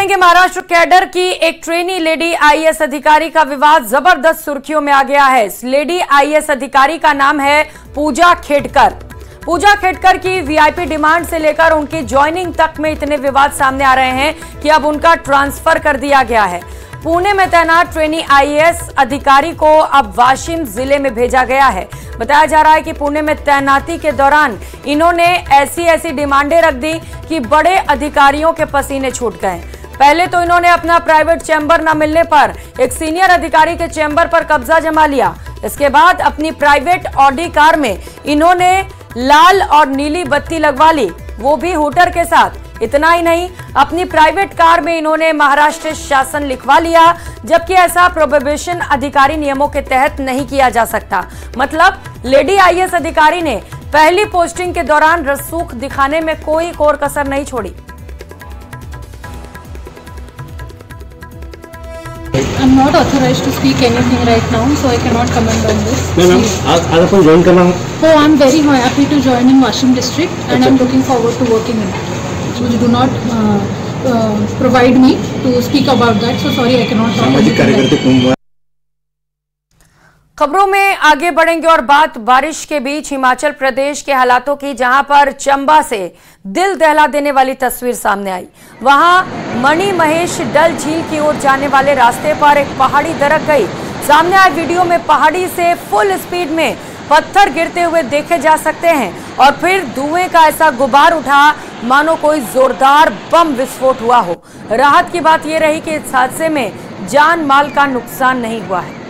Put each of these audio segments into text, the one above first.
बढ़ेंगे महाराष्ट्र कैडर की एक ट्रेनी लेडी आईएएस अधिकारी का विवाद जबरदस्त सुर्खियों में आ गया है। इस लेडी आईएएस अधिकारी का नाम है पूजा खेडकर। पूजा खेडकर की वीआईपी डिमांड से लेकर उनकी ज्वाइनिंग तक में इतने विवाद सामने आ रहे हैं कि अब उनका ट्रांसफर कर दिया गया है। पुणे में तैनात ट्रेनी आईएएस अधिकारी को अब वाशिम जिले में भेजा गया है। बताया जा रहा है कि पुणे में तैनाती के दौरान इन्होंने ऐसी डिमांडें रख दी कि बड़े अधिकारियों के पसीने छूट गए। पहले तो इन्होंने अपना प्राइवेट चैम्बर न मिलने पर एक सीनियर अधिकारी के चैम्बर पर कब्जा जमा लिया। इसके बाद अपनी प्राइवेट ऑडी कार में इन्होंने लाल और नीली बत्ती लगवा ली, वो भी हूटर के साथ। इतना ही नहीं, अपनी प्राइवेट कार में इन्होंने महाराष्ट्र शासन लिखवा लिया, जबकि ऐसा प्रोहिबिशन अधिकारी नियमों के तहत नहीं किया जा सकता। मतलब लेडी आईएएस अधिकारी ने पहली पोस्टिंग के दौरान रसूख दिखाने में कोई कोर कसर नहीं छोड़ी। I'm not authorized to speak anything right now, so I cannot comment on this. Ma'am, आज आपको ज्वाइन करना है? Oh, I'm very happy to join in Washim district, and I'm looking forward to working in it. So you do not provide me to speak about that, so sorry I cannot talk about it. खबरों में आगे बढ़ेंगे और बात बारिश के बीच हिमाचल प्रदेश के हालातों की, जहां पर चंबा से दिल दहला देने वाली तस्वीर सामने आई। वहां मणि महेश डल झील की ओर जाने वाले रास्ते पर एक पहाड़ी दरक गई। सामने आए वीडियो में पहाड़ी से फुल स्पीड में पत्थर गिरते हुए देखे जा सकते हैं और फिर धुएं का ऐसा गुबार उठा मानो कोई जोरदार बम विस्फोट हुआ हो। राहत की बात यह रही कि इस हादसे में जान माल का नुकसान नहीं हुआ है।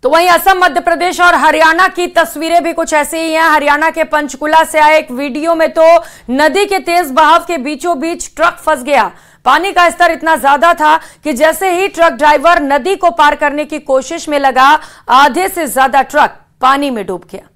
तो वहीं असम, मध्य प्रदेश और हरियाणा की तस्वीरें भी कुछ ऐसी ही हैं। हरियाणा के पंचकुला से आए एक वीडियो में तो नदी के तेज बहाव के बीचों बीच ट्रक फंस गया। पानी का स्तर इतना ज्यादा था कि जैसे ही ट्रक ड्राइवर नदी को पार करने की कोशिश में लगा, आधे से ज्यादा ट्रक पानी में डूब गया।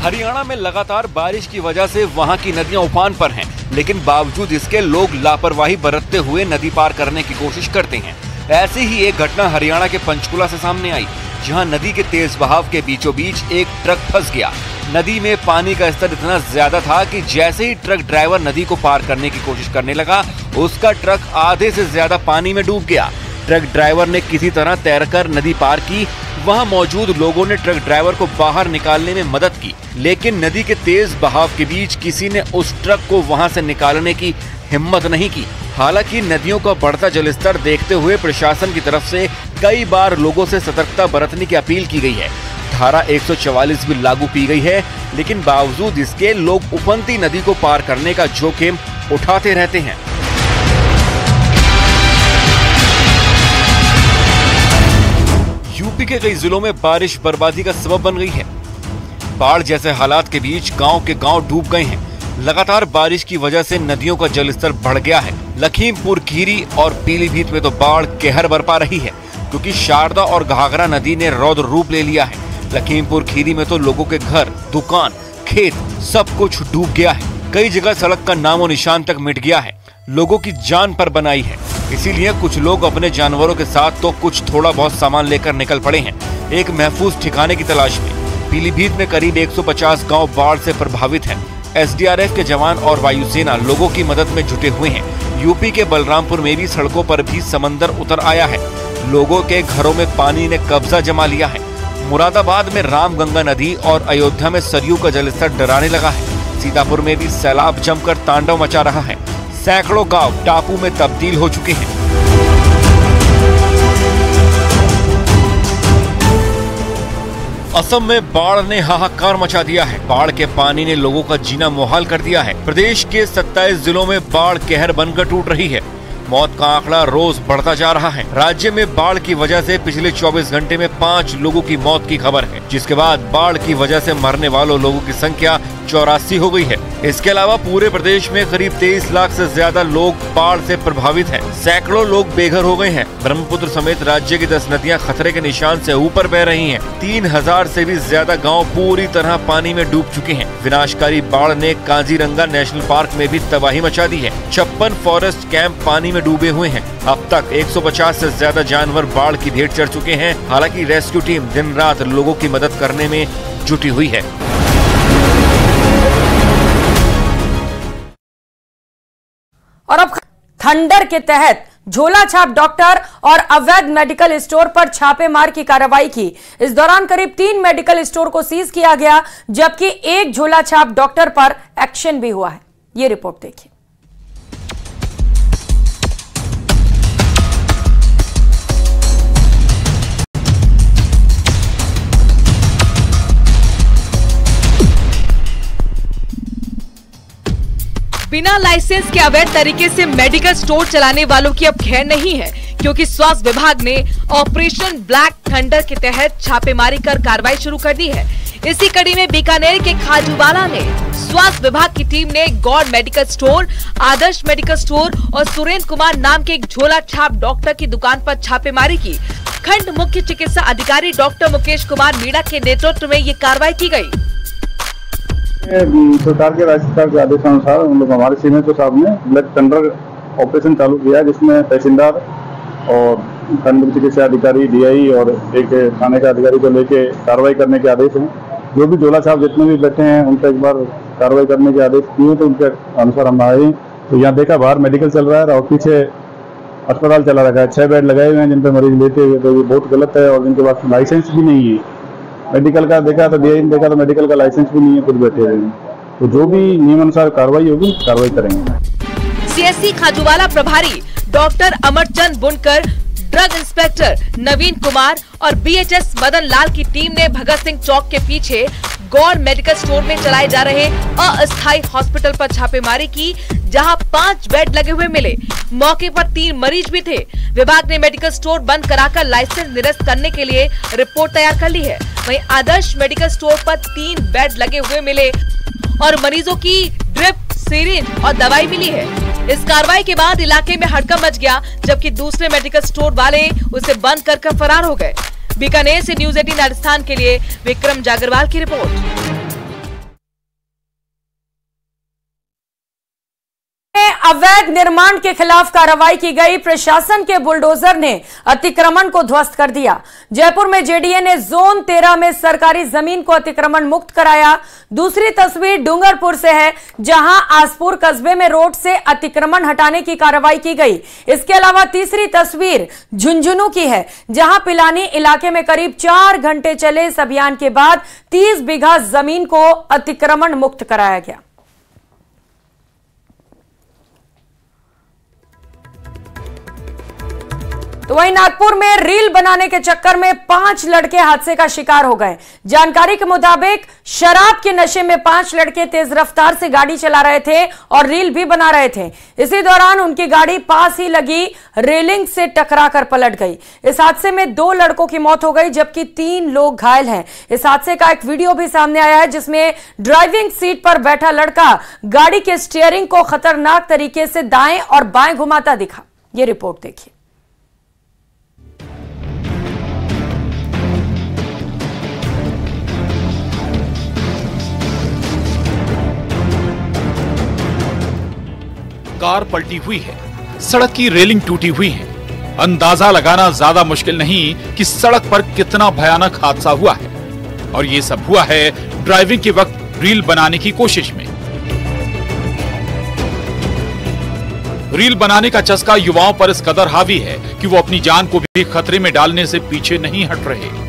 हरियाणा में लगातार बारिश की वजह से वहां की नदियां उफान पर हैं, लेकिन बावजूद इसके लोग लापरवाही बरतते हुए नदी पार करने की कोशिश करते हैं। ऐसी ही एक घटना हरियाणा के पंचकुला से सामने आई, जहां नदी के तेज बहाव के बीचों बीच एक ट्रक फंस गया। नदी में पानी का स्तर इतना ज्यादा था कि जैसे ही ट्रक ड्राइवर नदी को पार करने की कोशिश करने लगा, उसका ट्रक आधे से ज्यादा पानी में डूब गया। ट्रक ड्राइवर ने किसी तरह तैरकर नदी पार की। वहां मौजूद लोगों ने ट्रक ड्राइवर को बाहर निकालने में मदद की, लेकिन नदी के तेज बहाव के बीच किसी ने उस ट्रक को वहां से निकालने की हिम्मत नहीं की। हालांकि नदियों का बढ़ता जलस्तर देखते हुए प्रशासन की तरफ से कई बार लोगों से सतर्कता बरतने की अपील की गई है। धारा 144 भी लागू की गई है, लेकिन बावजूद इसके लोग उफनती नदी को पार करने का जोखिम उठाते रहते हैं। यूपी के कई जिलों में बारिश बर्बादी का सबब बन गई है। बाढ़ जैसे हालात के बीच गांव के गांव डूब गए हैं। लगातार बारिश की वजह से नदियों का जलस्तर बढ़ गया है। लखीमपुर खीरी और पीलीभीत में तो बाढ़ कहर बरपा रही है, क्योंकि शारदा और घाघरा नदी ने रौद्र रूप ले लिया है। लखीमपुर खीरी में तो लोगों के घर, दुकान, खेत सब कुछ डूब गया है। कई जगह सड़क का नामो निशान तक मिट गया है। लोगों की जान पर बनाई है। इसीलिए कुछ लोग अपने जानवरों के साथ तो कुछ थोड़ा बहुत सामान लेकर निकल पड़े हैं, एक महफूज ठिकाने की तलाश में। पीलीभीत में करीब 150 गांव बाढ़ से प्रभावित हैं। एसडीआरएफ के जवान और वायुसेना लोगों की मदद में जुटे हुए हैं। यूपी के बलरामपुर में भी सड़कों पर भी समंदर उतर आया है। लोगों के घरों में पानी ने कब्जा जमा लिया है। मुरादाबाद में रामगंगा नदी और अयोध्या में सरयू का जलस्तर डराने लगा है। सीतापुर में भी सैलाब जमकर तांडव मचा रहा है। सैकड़ों गांव टापू में तब्दील हो चुके हैं। असम में बाढ़ ने हाहाकार मचा दिया है। बाढ़ के पानी ने लोगों का जीना मुहाल कर दिया है। प्रदेश के 27 जिलों में बाढ़ कहर बनकर टूट रही है। मौत का आंकड़ा रोज बढ़ता जा रहा है। राज्य में बाढ़ की वजह से पिछले 24 घंटे में 5 लोगों की मौत की खबर है, जिसके बाद बाढ़ की वजह से मरने वालों लोगों की संख्या 84 हो गई है। इसके अलावा पूरे प्रदेश में करीब 23 लाख से ज्यादा लोग बाढ़ से प्रभावित हैं। सैकड़ों लोग बेघर हो गए हैं। ब्रह्मपुत्र समेत राज्य की 10 नदियां खतरे के निशान से ऊपर बह रही हैं। 3000 से भी ज्यादा गांव पूरी तरह पानी में डूब चुके हैं। विनाशकारी बाढ़ ने काजीरंगा नेशनल पार्क में भी तबाही मचा दी है। 56 फॉरेस्ट कैंप पानी में डूबे हुए हैं। अब तक 150 से ज्यादा जानवर बाढ़ की भेंट चढ़ चुके हैं। हालांकि रेस्क्यू टीम दिन रात लोगों की मदद करने में जुटी हुई है। और अब थंडर के तहत झोला छाप डॉक्टर और अवैध मेडिकल स्टोर पर छापेमार की कार्रवाई की। इस दौरान करीब 3 मेडिकल स्टोर को सीज किया गया, जबकि एक झोला छाप डॉक्टर पर एक्शन भी हुआ है। ये रिपोर्ट देखिए। बिना लाइसेंस के अवैध तरीके से मेडिकल स्टोर चलाने वालों की अब खैर नहीं है, क्योंकि स्वास्थ्य विभाग ने ऑपरेशन ब्लैक थंडर के तहत छापेमारी कर कार्रवाई शुरू कर दी है। इसी कड़ी में बीकानेर के खाजूवाला में स्वास्थ्य विभाग की टीम ने गौड़ मेडिकल स्टोर, आदर्श मेडिकल स्टोर और सुरेंद्र कुमार नाम के एक झोला छाप डॉक्टर की दुकान पर छापेमारी की। खंड मुख्य चिकित्सा अधिकारी डॉक्टर मुकेश कुमार मीणा के नेतृत्व में ये कार्रवाई की गयी। सरकार के राज्य सरकार के आदेशानुसार हम लोग हमारे सीएमओ साहब ने ब्लैक थंडर ऑपरेशन चालू किया, जिसमें तहसीलदार और खंड चिकित्सा अधिकारी, डीआई और एक थाने का अधिकारी को लेके कार्रवाई करने के आदेश हैं। जो भी झोला छाप जितने भी बैठे हैं उनका एक बार कार्रवाई करने के आदेश किए, तो उनके अनुसार हम आए। तो यहाँ देखा बाहर मेडिकल चल रहा है और पीछे अस्पताल चला रखा है। 6 बेड लगाए हुए हैं जिन पर मरीज लेते हुए, तो ये बहुत गलत है। और जिनके पास लाइसेंस भी नहीं है, मेडिकल का देखा तो डीआई ने देखा तो मेडिकल का लाइसेंस भी नहीं है, खुद बैठे हुए हैं। तो जो भी नियमानुसार कार्रवाई होगी कार्रवाई करेंगे। सीएससी खाजूवाला प्रभारी डॉक्टर अमरचंद बुनकर, ड्रग इंस्पेक्टर नवीन कुमार और बीएचएस मदन लाल की टीम ने भगत सिंह चौक के पीछे गौड़ मेडिकल स्टोर में चलाए जा रहे अस्थायी हॉस्पिटल पर छापेमारी की, जहां 5 बेड लगे हुए मिले। मौके पर 3 मरीज भी थे। विभाग ने मेडिकल स्टोर बंद कराकर लाइसेंस निरस्त करने के लिए रिपोर्ट तैयार कर ली है। वहीं आदर्श मेडिकल स्टोर पर 3 बेड लगे हुए मिले और मरीजों की ड्रिप, सिरिंज और दवाई मिली है। इस कार्रवाई के बाद इलाके में हड़कंप मच गया, जबकि दूसरे मेडिकल स्टोर वाले उसे बंद कर फरार हो गए। बीकानेर से न्यूज़ 18 राजस्थान के लिए विक्रम जागरवाल की रिपोर्ट। अवैध निर्माण के खिलाफ कार्रवाई की गई। प्रशासन के बुलडोजर ने अतिक्रमण को ध्वस्त कर दिया। जयपुर में जेडीए ने जोन 13 में सरकारी जमीन को अतिक्रमण मुक्त कराया। दूसरी तस्वीर डूंगरपुर से है, जहां आसपुर कस्बे में रोड से अतिक्रमण हटाने की कार्रवाई की गई। इसके अलावा तीसरी तस्वीर झुंझुनू की है, जहां पिलानी इलाके में करीब 4 घंटे चले इस अभियान के बाद 30 बीघा जमीन को अतिक्रमण मुक्त कराया गया। तो वहीं नागपुर में रील बनाने के चक्कर में 5 लड़के हादसे का शिकार हो गए। जानकारी के मुताबिक शराब के नशे में 5 लड़के तेज रफ्तार से गाड़ी चला रहे थे और रील भी बना रहे थे। इसी दौरान उनकी गाड़ी पास ही लगी रेलिंग से टकराकर पलट गई। इस हादसे में 2 लड़कों की मौत हो गई, जबकि 3 लोग घायल हैं। इस हादसे का एक वीडियो भी सामने आया है, जिसमें ड्राइविंग सीट पर बैठा लड़का गाड़ी के स्टीयरिंग को खतरनाक तरीके से दाएं और बाएं घुमाता दिखा। ये रिपोर्ट देखिए। कार पलटी हुई है, सड़क की रेलिंग टूटी हुई है। अंदाजा लगाना ज्यादा मुश्किल नहीं कि सड़क पर कितना भयानक हादसा हुआ है। और ये सब हुआ है ड्राइविंग के वक्त रील बनाने की कोशिश में। रील बनाने का चस्का युवाओं पर इस कदर हावी है कि वो अपनी जान को भी खतरे में डालने से पीछे नहीं हट रहे।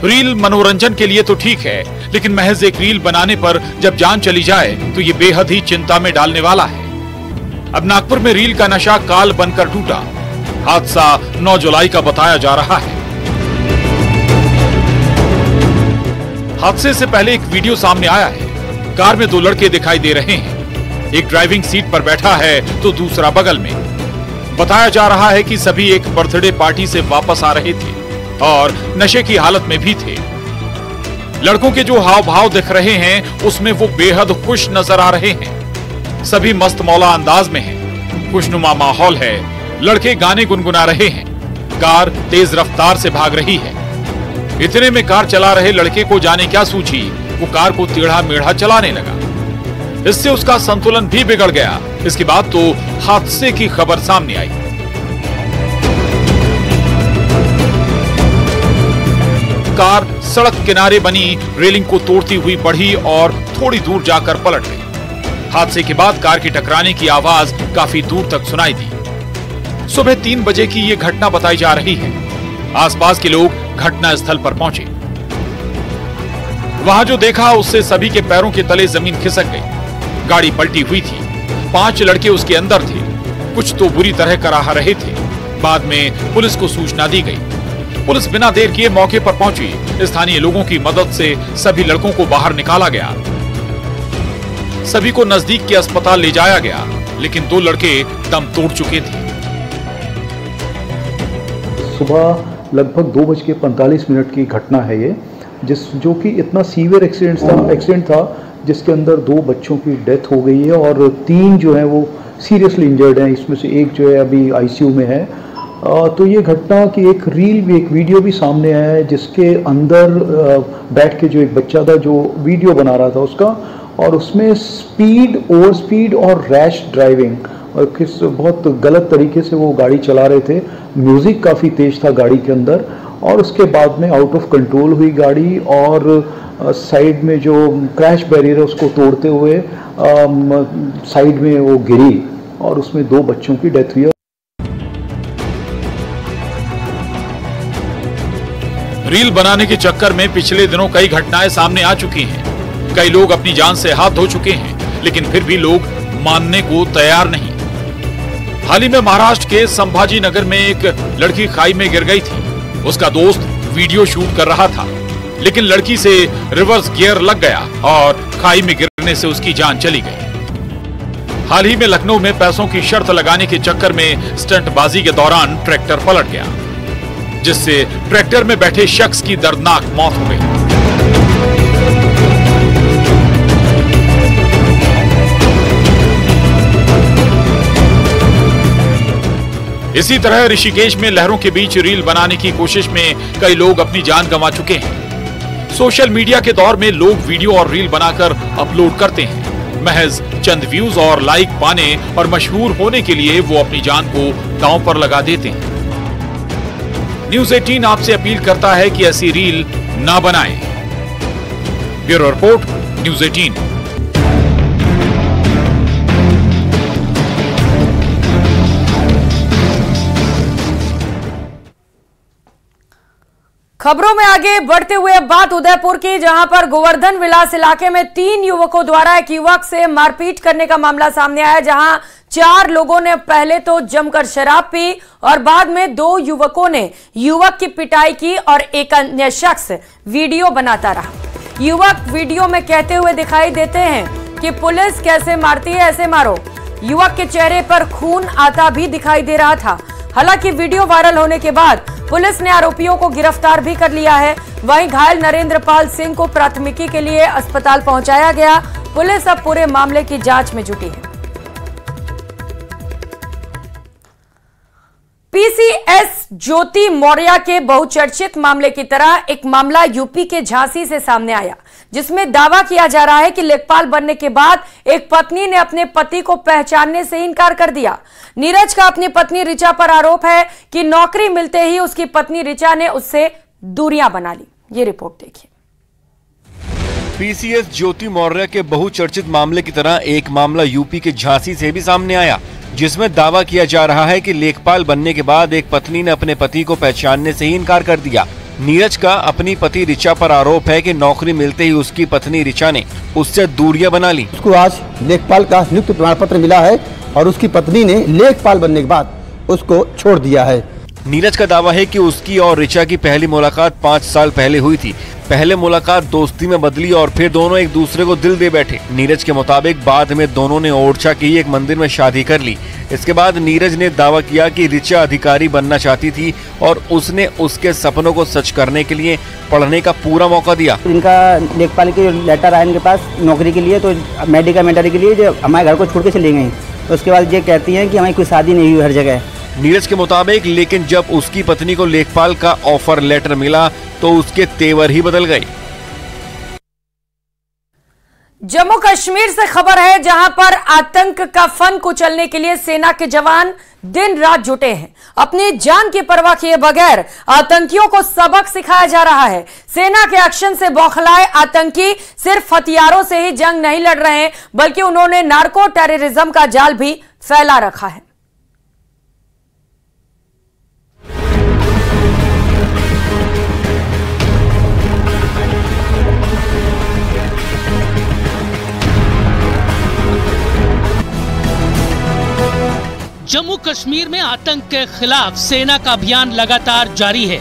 रील मनोरंजन के लिए तो ठीक है, लेकिन महज एक रील बनाने पर जब जान चली जाए तो ये बेहद ही चिंता में डालने वाला है। अब नागपुर में रील का नशा काल बनकर टूटा। हादसा 9 जुलाई का बताया जा रहा है। हादसे से पहले एक वीडियो सामने आया है। कार में 2 लड़के दिखाई दे रहे हैं। एक ड्राइविंग सीट पर बैठा है तो दूसरा बगल में। बताया जा रहा है कि सभी एक बर्थडे पार्टी से वापस आ रहे थे और नशे की हालत में भी थे। लड़कों के जो हाव भाव दिख रहे हैं उसमें वो बेहद खुश नजर आ रहे हैं। सभी मस्त मौला अंदाज में हैं। खुशनुमा माहौल है। लड़के गाने गुनगुना रहे हैं। कार तेज रफ्तार से भाग रही है। इतने में कार चला रहे लड़के को जाने क्या सूझी, वो कार को टेढ़ा मेढ़ा चलाने लगा। इससे उसका संतुलन भी बिगड़ गया। इसके बाद तो हादसे की खबर सामने आई। कार सड़क किनारे बनी रेलिंग को तोड़ती हुई बढ़ी और थोड़ी दूर जाकर पलट गई। हादसे के बाद कार की टकराने की आवाज काफी दूर तक सुनाई दी। सुबह 3 बजे की ये घटना बताई जा रही है। आसपास के लोग घटना स्थल पर पहुंचे। वहां जो देखा उससे सभी के पैरों के तले जमीन खिसक गई। गाड़ी पलटी हुई थी। 5 लड़के उसके अंदर थे। कुछ तो बुरी तरह कराह रहे थे। बाद में पुलिस को सूचना दी गई। पुलिस बिना देर किए मौके पर पहुंची। स्थानीय लोगों की मदद से सभी लड़कों को बाहर निकाला गया। सभी को नजदीक के अस्पताल ले जाया गया, लेकिन 2 लड़के दम तोड़ चुके थे। सुबह लगभग 2:45 की घटना है ये, जो कि इतना सीवियर एक्सीडेंट था जिसके अंदर 2 बच्चों की डेथ हो गई है और 3 जो है वो सीरियसली इंजर्ड हैं। इसमें से एक जो है अभी आईसीयू में है। तो ये घटना की एक वीडियो भी सामने आया है जिसके अंदर बैठ के जो एक बच्चा था जो वीडियो बना रहा था उसका, और उसमें ओवर स्पीड और रैश ड्राइविंग और किस बहुत गलत तरीके से वो गाड़ी चला रहे थे। म्यूज़िक काफ़ी तेज था गाड़ी के अंदर, और उसके बाद में आउट ऑफ कंट्रोल हुई गाड़ी और साइड में जो क्रैश बैरियर है उसको तोड़ते हुए साइड में वो गिरी और उसमें 2 बच्चों की डेथ हुई। रील बनाने के चक्कर में पिछले दिनों कई घटनाएं सामने आ चुकी हैं। कई लोग अपनी जान से हाथ धो चुके हैं, लेकिन फिर भी लोग मानने को तैयार नहीं। हाल ही में महाराष्ट्र के संभाजी नगर में एक लड़की खाई में गिर गई थी। उसका दोस्त वीडियो शूट कर रहा था, लेकिन लड़की से रिवर्स गियर लग गया और खाई में गिरने से उसकी जान चली गई। हाल ही में लखनऊ में पैसों की शर्त लगाने के चक्कर में स्टंटबाजी के दौरान ट्रैक्टर पलट गया, जिससे ट्रैक्टर में बैठे शख्स की दर्दनाक मौत हो गई। इसी तरह ऋषिकेश में लहरों के बीच रील बनाने की कोशिश में कई लोग अपनी जान गंवा चुके हैं। सोशल मीडिया के दौर में लोग वीडियो और रील बनाकर अपलोड करते हैं। महज चंद व्यूज और लाइक पाने और मशहूर होने के लिए वो अपनी जान को दांव पर लगा देते हैं। न्यूज़ 18 आपसे अपील करता है कि ऐसी रील ना बनाएं। Bureau report, news 18। खबरों में आगे बढ़ते हुए बात उदयपुर की, जहां पर गोवर्धन विलास इलाके में 3 युवकों द्वारा एक युवक से मारपीट करने का मामला सामने आया, जहां 4 लोगों ने पहले तो जमकर शराब पी और बाद में 2 युवकों ने युवक की पिटाई की और एक अन्य शख्स वीडियो बनाता रहा। युवक वीडियो में कहते हुए दिखाई देते हैं कि पुलिस कैसे मारती है ऐसे मारो। युवक के चेहरे पर खून आता भी दिखाई दे रहा था। हालांकि वीडियो वायरल होने के बाद पुलिस ने आरोपियों को गिरफ्तार भी कर लिया है। वहीं घायल नरेंद्र पाल सिंह को प्राथमिकी के लिए अस्पताल पहुंचाया गया। पुलिस अब पूरे मामले की जांच में जुटी है। पीसीएस ज्योति मौर्य के बहुचर्चित मामले की तरह एक मामला यूपी के झांसी से सामने आया, जिसमें दावा किया जा रहा है कि लेखपाल बनने के बाद एक पत्नी ने अपने पति को पहचानने से इनकार कर दिया। नीरज का अपनी पत्नी ऋचा पर आरोप है कि नौकरी मिलते ही उसकी पत्नी ऋचा ने उससे दूरियां बना ली। ये रिपोर्ट देखिए। पीसीएस ज्योति मौर्य के बहुचर्चित मामले की तरह एक मामला यूपी के झांसी से भी सामने आया, जिसमें दावा किया जा रहा है कि लेखपाल बनने के बाद एक पत्नी ने अपने पति को पहचानने से ही इनकार कर दिया। नीरज का अपनी पति ऋचा पर आरोप है कि नौकरी मिलते ही उसकी पत्नी ऋचा ने उससे दूरियां बना ली। उसको आज लेखपाल का नियुक्त प्रमाण पत्र मिला है और उसकी पत्नी ने लेखपाल बनने के बाद उसको छोड़ दिया है। नीरज का दावा है कि उसकी और ऋचा की पहली मुलाकात 5 साल पहले हुई थी। पहले मुलाकात दोस्ती में बदली और फिर दोनों एक दूसरे को दिल दे बैठे। नीरज के मुताबिक बाद में दोनों ने ओरछा की एक मंदिर में शादी कर ली। इसके बाद नीरज ने दावा किया कि ऋचा अधिकारी बनना चाहती थी और उसने उसके सपनों को सच करने के लिए पढ़ने का पूरा मौका दिया। इनका लेखपाल के लेटर आया इनके पास नौकरी के लिए, तो मेडिकल के लिए जो हमारे घर को छोड़ के चली गई। तो उसके बाद ये कहती हैं कि हमारी कोई शादी नहीं हुई हर जगह। नीरज के मुताबिक लेकिन जब उसकी पत्नी को लेखपाल का ऑफर लेटर मिला तो उसके तेवर ही बदल गए। जम्मू कश्मीर से खबर है, जहां पर आतंक का फन कुचलने के लिए सेना के जवान दिन रात जुटे हैं। अपनी जान की परवाह किए बगैर आतंकियों को सबक सिखाया जा रहा है। सेना के एक्शन से बौखलाए आतंकी सिर्फ हथियारों से ही जंग नहीं लड़ रहे हैं, बल्कि उन्होंने नार्को टेररिज्म का जाल भी फैला रखा है। जम्मू कश्मीर में आतंक के खिलाफ सेना का अभियान लगातार जारी है।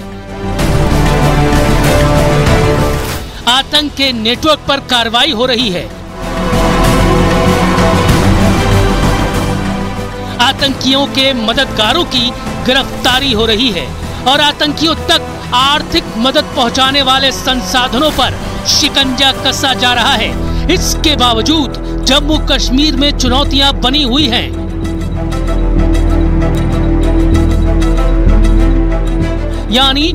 आतंक के नेटवर्क पर कार्रवाई हो रही है। आतंकियों के मददगारों की गिरफ्तारी हो रही है और आतंकियों तक आर्थिक मदद पहुंचाने वाले संसाधनों पर शिकंजा कसा जा रहा है। इसके बावजूद जम्मू कश्मीर में चुनौतियां बनी हुई हैं। यानी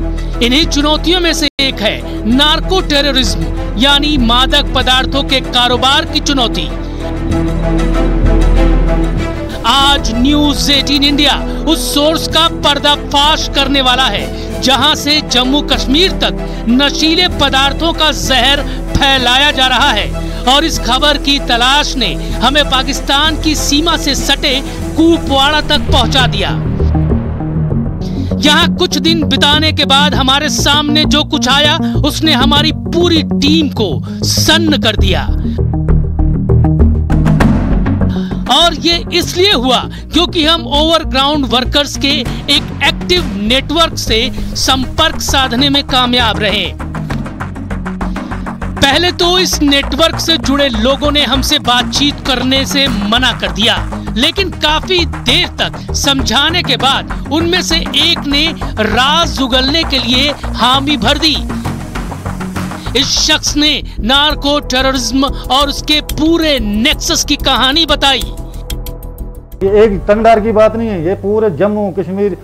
इन्हीं चुनौतियों में से एक है नार्को टेररिज्म, यानी मादक पदार्थों के कारोबार की चुनौती। आज न्यूज़ 18 इंडिया उस सोर्स का पर्दाफाश करने वाला है जहां से जम्मू कश्मीर तक नशीले पदार्थों का जहर फैलाया जा रहा है। और इस खबर की तलाश ने हमें पाकिस्तान की सीमा से सटे कुपवाड़ा तक पहुंचा दिया। यहाँ कुछ दिन बिताने के बाद हमारे सामने जो कुछ आया उसने हमारी पूरी टीम को सन्न कर दिया। और ये इसलिए हुआ क्योंकि हम ओवरग्राउंड वर्कर्स के एक एक्टिव नेटवर्क से संपर्क साधने में कामयाब रहे। पहले तो इस नेटवर्क से जुड़े लोगों ने हमसे बातचीत करने से मना कर दिया, लेकिन काफी देर तक समझाने के बाद उनमें से एक ने राज उगलने के लिए हामी भर दी। इस शख्स ने नार्को टेररिज्म और उसके पूरे नेक्सस की कहानी बताई। ये एक तंगदार की बात नहीं है, ये पूरे जम्मू कश्मीर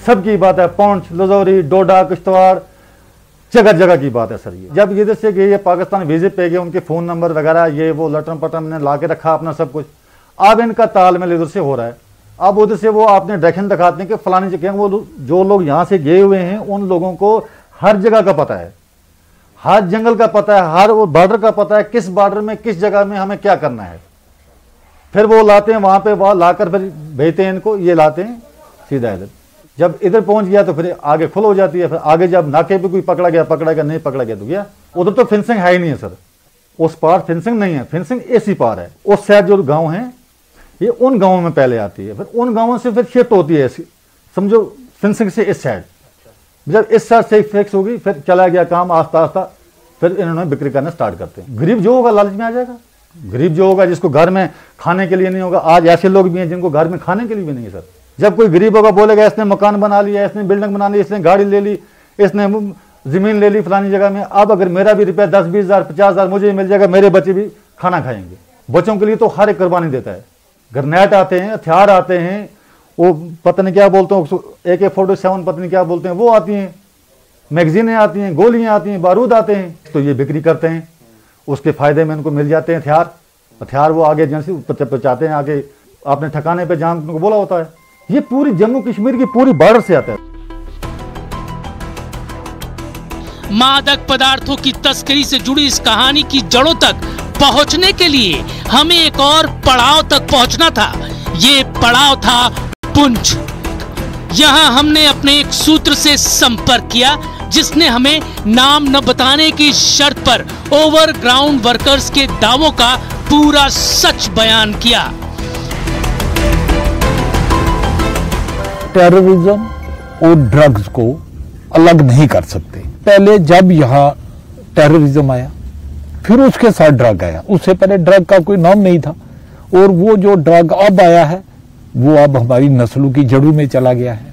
सबकी बात है। पौंछ, लजौरी, डोडा, किश्तवाड़, जगह जगह की बात है सर। ये जब इधर से गए, ये पाकिस्तान विजिट पे गए, उनके फोन नंबर वगैरह ये वो लटम पटम ने ला के रखा अपना सब कुछ। अब इनका तालमेल इधर से हो रहा है। अब उधर से वो आपने डायरेक्शन दिखाते हैं कि फलानी जगह, वो जो लोग यहाँ से गए हुए हैं उन लोगों को हर जगह का पता है, हर जंगल का पता है, हर बॉर्डर का पता है, किस बॉर्डर में किस जगह में हमें क्या करना है। फिर वो लाते हैं वहां पे, वहां लाकर फिर भेजते हैं इनको, ये लाते हैं सीधा इधर। जब इधर पहुंच गया तो फिर आगे खुल हो जाती है। फिर आगे जब नाके पे कोई पकड़ा गया, नहीं पकड़ा गया तो गया। उधर तो फेंसिंग है ही नहीं है सर, उस पार फेंसिंग नहीं है, फेंसिंग ऐसी पार है। उस साइड जो गांव है ये उन गांवों में पहले आती है, फिर उन गांवों से फिर शिफ्ट होती है, समझो फेंसिंग से इस साइड। जब इस साइड से फिक्स होगी फिर चला गया काम आस्ता आस्ता, फिर इन्होंने बिक्री करना स्टार्ट करते हैं। गरीब जो होगा लालच में आ जाएगा। गरीब जो होगा जिसको घर में खाने के लिए नहीं होगा, आज ऐसे लोग भी हैं जिनको घर में खाने के लिए भी नहीं है सर। जब कोई गरीब होगा बोलेगा इसने मकान बना लिया, इसने बिल्डिंग बना ली, इसने गाड़ी ले ली, इसने जमीन ले ली फलानी जगह में, अब अगर मेरा भी रुपया 10, 20 हजार, 50 हजार मुझे मिल जाएगा, मेरे बच्चे भी खाना खाएंगे। बच्चों के लिए तो हर एक कुर्बानी देता है। ग्रेनेड आते हैं, हथियार आते हैं, वो पता नहीं क्या बोलते हैं, AK-47 पता नहीं क्या बोलते हैं, वो आती हैं, मैगजीनें आती हैं, गोलियां आती हैं, बारूद आते हैं, तो ये बिक्री करते हैं। उसके फायदे में इनको मिल जाते हैं हथियार वो आगे एजेंसी पहुंचाते हैं, आगे अपने ठिकाने पे जहां उनको बोला होता है। ये पूरी जम्मू कश्मीर की पूरी बॉर्डर से आता है। मादक पदार्थों की तस्करी से जुड़ी इस कहानी की जड़ों तक पहुंचने के लिए हमें एक और पड़ाव तक पहुंचना था। ये पड़ाव था पुंछ। यहां हमने अपने एक सूत्र से संपर्क किया जिसने हमें नाम न बताने की शर्त पर ओवरग्राउंड वर्कर्स के दावों का पूरा सच बयान किया। टेररिज्म और ड्रग्स को अलग नहीं कर सकते। पहले जब यहाँ टेररिज्म आया फिर उसके साथ ड्रग आया, उससे पहले ड्रग का कोई नाम नहीं था। और वो जो ड्रग अब आया है वो अब हमारी नस्लों की जड़ों में चला गया है,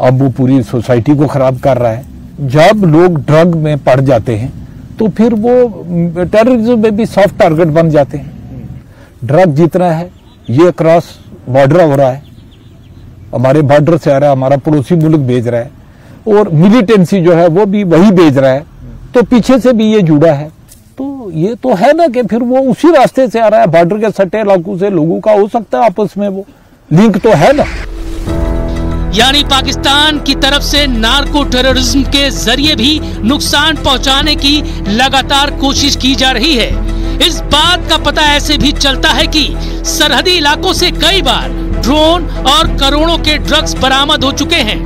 अब वो पूरी सोसाइटी को खराब कर रहा है। जब लोग ड्रग में पड़ जाते हैं तो फिर वो टेररिज्म में भी सॉफ्ट टारगेट बन जाते हैं। ड्रग जितना है ये क्रॉस बॉर्डर हो रहा है, हमारे बॉर्डर से आ रहा है, हमारा पड़ोसी मुल्क भेज रहा है, और मिलिटेंसी जो है वो भी वही भेज रहा है, तो पीछे से भी ये जुड़ा है। तो ये तो है ना कि फिर वो उसी रास्ते से आ रहा है, बॉर्डर के सटे इलाकों से लोगों का हो सकता है आपस में वो लिंक तो है ना। यानी पाकिस्तान की तरफ से नार्को टेररिज्म के जरिए भी नुकसान पहुंचाने की लगातार कोशिश की जा रही है। इस बात का पता ऐसे भी चलता है कि सरहदी इलाकों से कई बार ड्रोन और करोड़ों के ड्रग्स बरामद हो चुके हैं।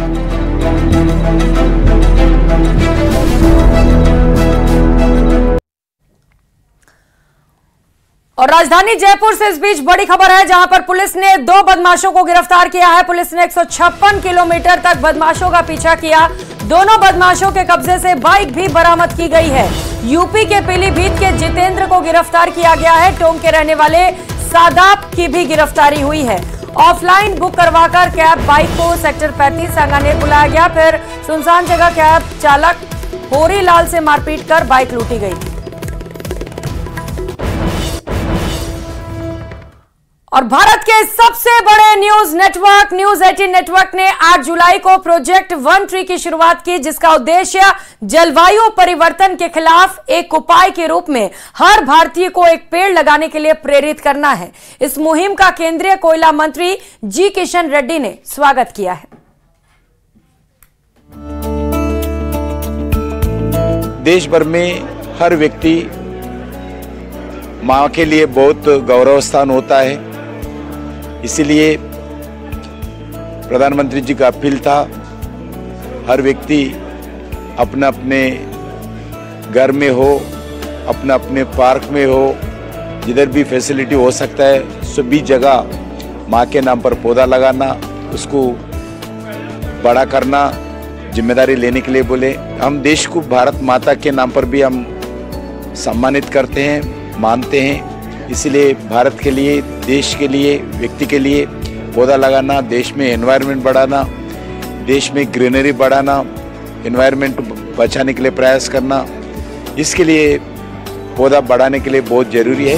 और राजधानी जयपुर से इस बीच बड़ी खबर है, जहां पर पुलिस ने 2 बदमाशों को गिरफ्तार किया है। पुलिस ने 156 किलोमीटर तक बदमाशों का पीछा किया। दोनों बदमाशों के कब्जे से बाइक भी बरामद की गई है। यूपी के पीलीभीत के जितेंद्र को गिरफ्तार किया गया है। टोंक के रहने वाले सादाब की भी गिरफ्तारी हुई है। ऑफलाइन बुक करवाकर कैब बाइक को सेक्टर 35 सांगानेर बुलाया गया, फिर सुनसान जगह कैब चालक होरी लाल से मारपीट कर बाइक लूटी गई। और भारत के सबसे बड़े न्यूज नेटवर्क न्यूज 18 नेटवर्क ने 8 जुलाई को प्रोजेक्ट वन ट्री की शुरुआत की, जिसका उद्देश्य जलवायु परिवर्तन के खिलाफ एक उपाय के रूप में हर भारतीय को एक पेड़ लगाने के लिए प्रेरित करना है। इस मुहिम का केंद्रीय कोयला मंत्री जी किशन रेड्डी ने स्वागत किया है। देश भर में हर व्यक्ति मां के लिए बहुत गौरव स्थान होता है, इसीलिए प्रधानमंत्री जी का अपील था हर व्यक्ति अपने अपने घर में हो, अपने अपने पार्क में हो, जिधर भी फैसिलिटी हो सकता है सभी जगह माँ के नाम पर पौधा लगाना, उसको बड़ा करना, जिम्मेदारी लेने के लिए बोले। हम देश को भारत माता के नाम पर भी हम सम्मानित करते हैं, मानते हैं, इसलिए भारत के लिए, देश के लिए, व्यक्ति के लिए पौधा लगाना, देश में एनवायरनमेंट बढ़ाना, देश में ग्रीनरी बढ़ाना, एनवायरनमेंट बचाने के लिए प्रयास करना, इसके लिए पौधा बढ़ाने के लिए बहुत जरूरी है।